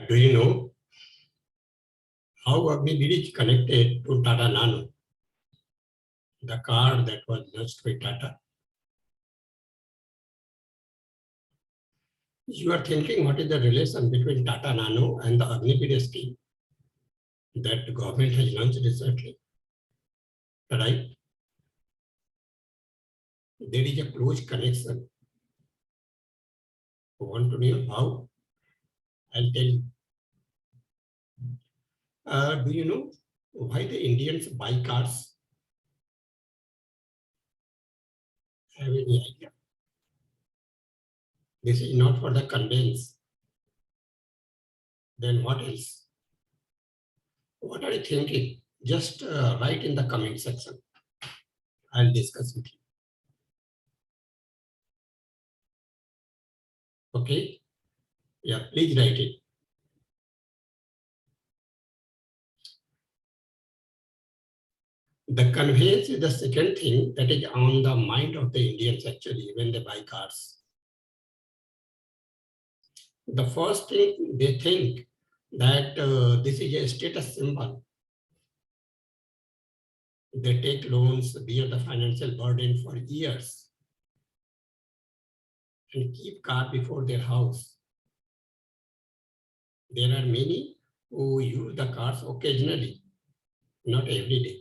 Do you know how Agniveer is connected to Tata Nano, the car that was launched by Tata? You are thinking what is the relation between Tata Nano and the Agniveer scheme that the government has launched recently, right? There is a close connection. You want to know how? I'll tell you. Do you know why the Indians buy cars? Have any idea? This is not for the conveyance. Then what else? What are you thinking? Just write in the comment section. I'll discuss with you. Okay? Yeah, please write it. The conveyance is the second thing that is on the mind of the Indians actually when they buy cars. The first thing they think that this is a status symbol. They take loans, bear the financial burden for years, and keep car before their house. There are many who use the cars occasionally, not every day.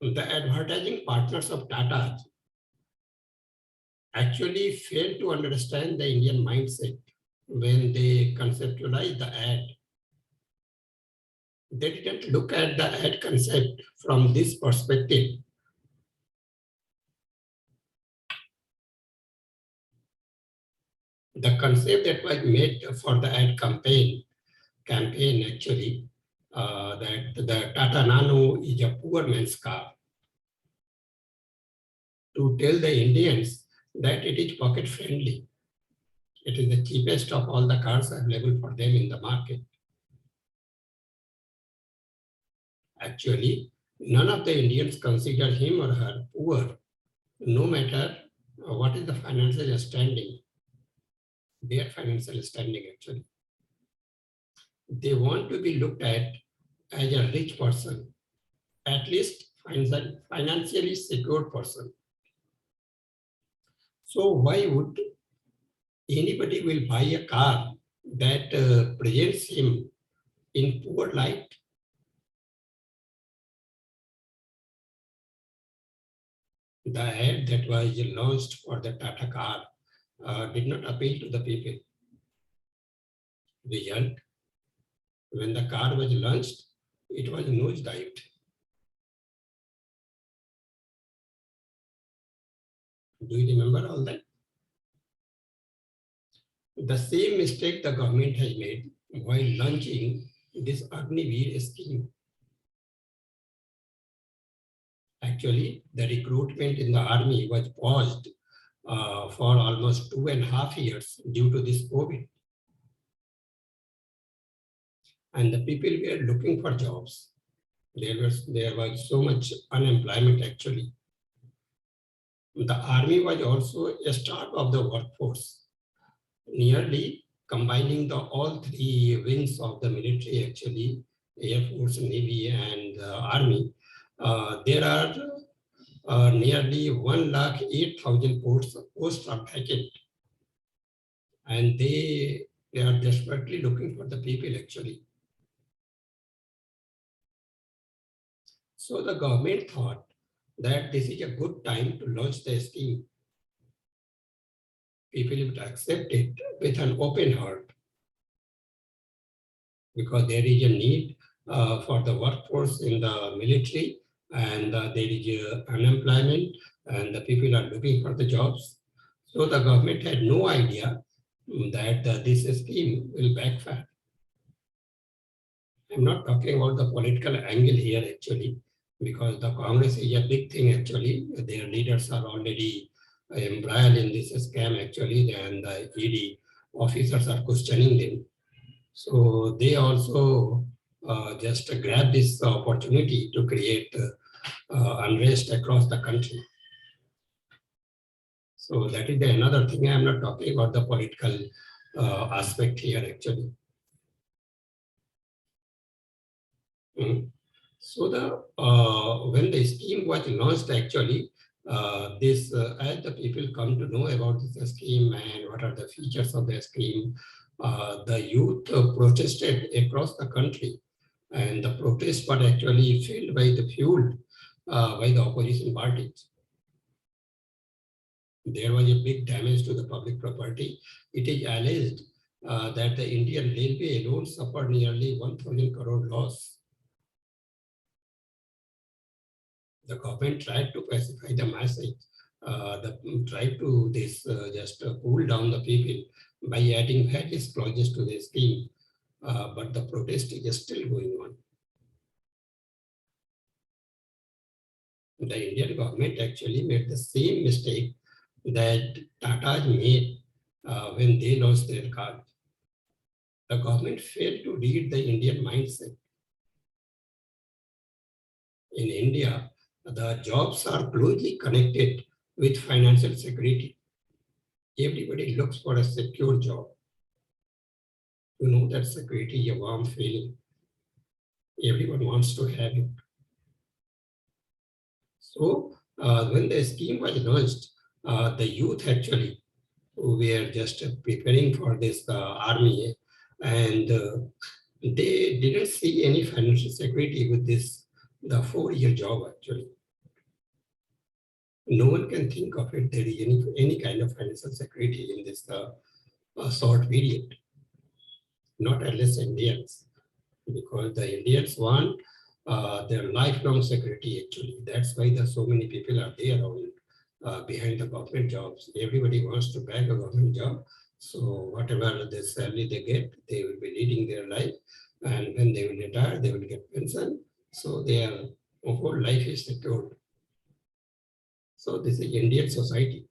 The advertising partners of Tata actually fail to understand the Indian mindset when they conceptualize the ad. They didn't look at the ad concept from this perspective. The concept that was made for the ad campaign actually, that the Tata Nano is a poor man's car. To tell the Indians that it is pocket friendly. It is the cheapest of all the cars available for them in the market. Actually, none of the Indians consider him or her poor, no matter what is the financial standing, their financial standing actually. They want to be looked at as a rich person, at least financially secure person. So why would anybody will buy a car that presents him in poor light? The ad that was launched for the Tata car did not appeal to the people. Result, when the car was launched, it was nosedived. Do you remember all that? The same mistake the government has made while launching this Agniveer scheme. Actually, the recruitment in the army was paused for almost 2.5 years due to this COVID. And the people were looking for jobs. There was so much unemployment actually. The army was also a start of the workforce, nearly combining all three wings of the military actually, Air Force, Navy, and Army. There are nearly 108,000 posts are vacant, and they are desperately looking for the people actually. So the government thought that this is a good time to launch the scheme. People would accept it with an open heart because there is a need for the workforce in the military, and there is unemployment, and the people are looking for the jobs. So the government had no idea that this scheme will backfire. I'm not talking about the political angle here actually, because the Congress is a big thing actually. Their leaders are already embroiled in this scam actually, and the ED officers are questioning them. So they also just grab this opportunity to create unrest across the country. So that is another thing. I am not talking about the political aspect here actually. So when the scheme was launched, actually, as the people come to know about this scheme and what are the features of the scheme, the youth protested across the country, and the protests were actually fueled by by the opposition parties. There was a big damage to the public property. It is alleged that the Indian Railway alone suffered nearly 1,000 crore loss. The government tried to pacify the masses, tried to just cool down the people by adding various clauses to the scheme, but the protest is still going on. The Indian government actually made the same mistake that Tata made when they lost their card. The government failed to read the Indian mindset. In India, the jobs are closely connected with financial security. Everybody looks for a secure job. You know that security is a warm feeling. Everyone wants to have it. So when the scheme was launched, the youth actually who were just preparing for this army, and they didn't see any financial security with the 4-year job actually. No one can think of it there is any kind of financial security in this short period, not unless Indians, because the Indians want their lifelong security actually. That's why there's so many people are there behind the government jobs. Everybody wants to bag a government job. So whatever the salary they get, they will be leading their life. And when they will retire, they will get pension. So their whole life is secured. So this is Indian society.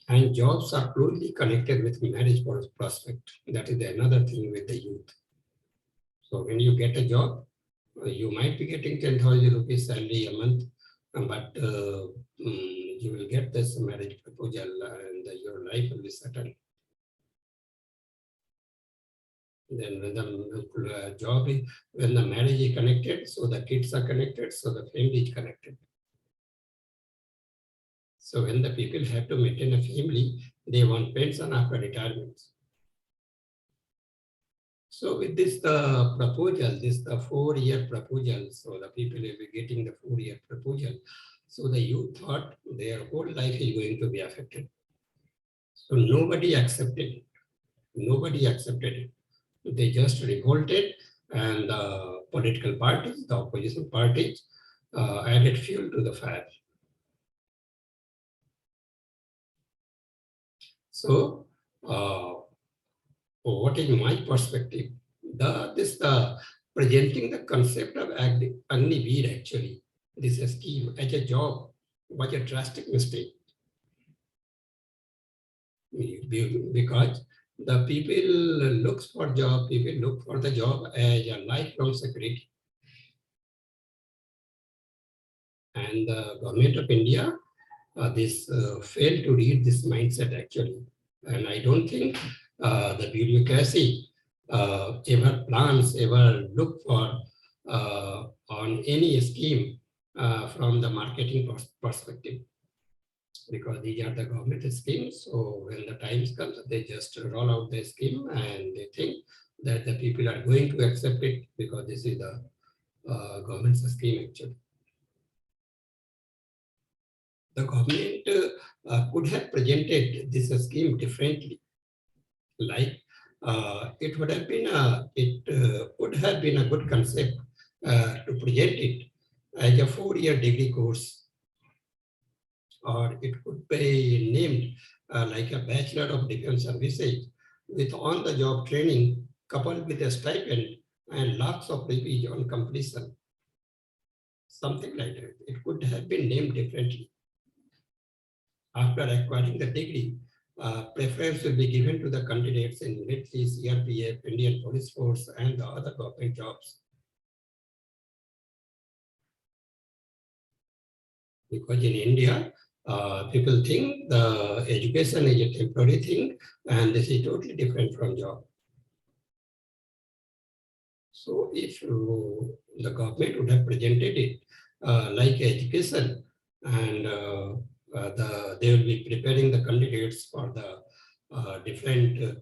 And jobs are closely connected with marriage prospect. That is another thing with the youth. So when you get a job, you might be getting 10,000 rupees salary a month, but you will get this marriage proposal and your life will be settled. Then when the when the marriage is connected, so the kids are connected, so the family is connected. So when the people have to maintain a family, they want pension after retirement. So with this proposal, the 4-year proposal, so the people will be getting the 4-year proposal. So the youth thought their whole life is going to be affected. So nobody accepted it. Nobody accepted it. They just revolted, and the political parties, the opposition parties, added fuel to the fire. So what is my perspective? Presenting the concept of Agniveer actually, this scheme as a job was a drastic mistake. Because the people looks for job, people look for the job as a lifelong security. And the government of India, failed to read this mindset actually. And I don't think the bureaucracy ever look for on any scheme from the marketing perspective, because these are the government schemes. So when the times comes, they just roll out the scheme and they think that the people are going to accept it because this is the government's scheme actually. The government could have presented this scheme differently. Like it would have been a good concept to present it as a 4-year degree course, or it could be named like a Bachelor of Defense Services with on-the-job training coupled with a stipend and lots of reviews on completion. Something like that. It could have been named differently. After acquiring the degree, preference will be given to the candidates in military, CRPF, Indian Police Force, and the other government jobs. Because in India, people think the education is a temporary thing, and this is totally different from job. So if the government would have presented it like education, and they will be preparing the candidates for the different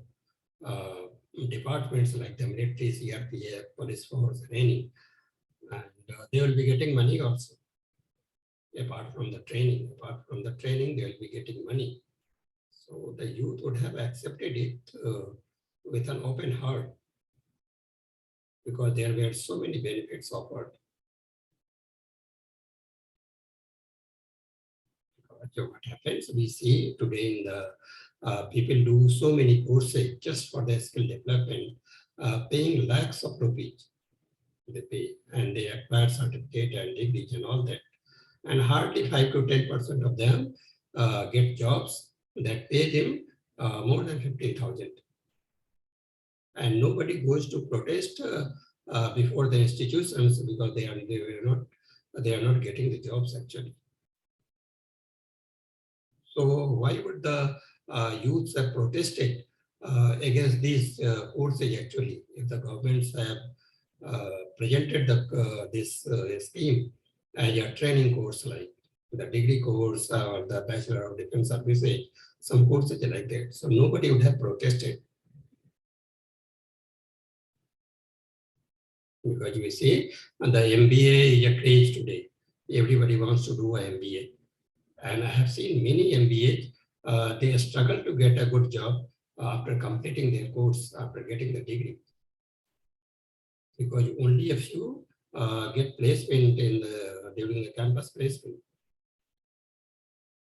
departments like the military, CRPF, police force, and any, and they will be getting money also. Apart from the training, they will be getting money. So the youth would have accepted it with an open heart, because there were so many benefits offered. So what happens, we see today in the people do so many courses just for their skill development, paying lakhs of rupees they pay, and they acquire certificate and degrees and all that. And hardly 5 to 10% of them get jobs that pay them more than 15,000. And nobody goes to protest before the institutions, because they are not getting the jobs actually. So why would the youths have protested against these courses actually, if the governments have presented this scheme as a training course, like the degree course or the Bachelor of Defense Services, some courses like that. So nobody would have protested. Because we see the MBA is a craze today. Everybody wants to do an MBA. And I have seen many MBAs, they struggle to get a good job after completing their course, after getting the degree. Because only a few get placement during the campus placement.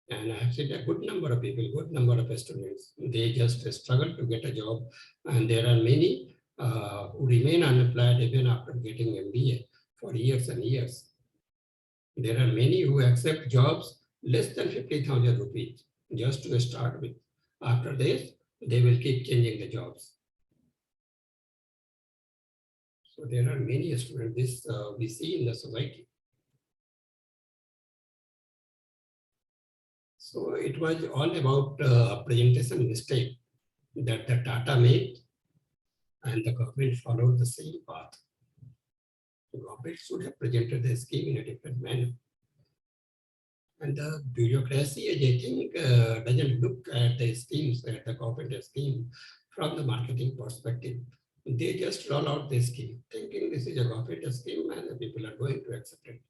And I have seen a good number of people, good number of students, they just struggle to get a job. And there are many who remain unemployed even after getting MBA for years and years. There are many who accept jobs less than 50,000 rupees just to start with. After this, they will keep changing the jobs. So there are many students, this we see in the society. So it was all about presentation mistake that the Tata made, and the government followed the same path. The government should have presented the scheme in a different manner. And the bureaucracy, I think, doesn't look at the schemes, at the government scheme from the marketing perspective. They just roll out the scheme, thinking this is a government scheme and the people are going to accept it.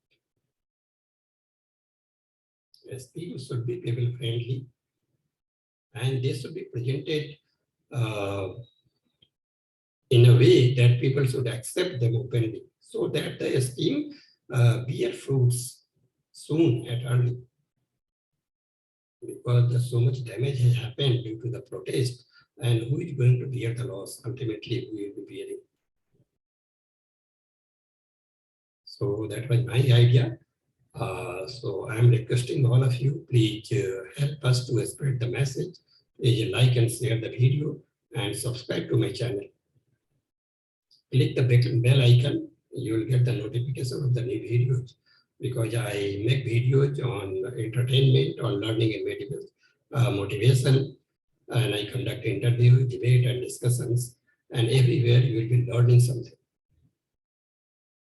The scheme should be people friendly, and they should be presented in a way that people should accept them openly, so that the scheme bear fruits soon at early. Because so much damage has happened due to the protest, and who is going to bear the loss? Ultimately, we will be bearing. So that was my idea. So I am requesting all of you, please help us to spread the message. Please like and share the video and subscribe to my channel. Click the bell icon, you will get the notification of the new videos, because I make videos on entertainment, on learning and motivation, and I conduct interviews, debate and discussions, and everywhere you will be learning something.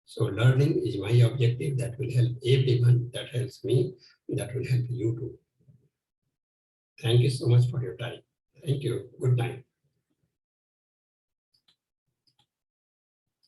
So learning is my objective. That will help everyone. That helps me. That will help you too. Thank you so much for your time. Thank you. Good night.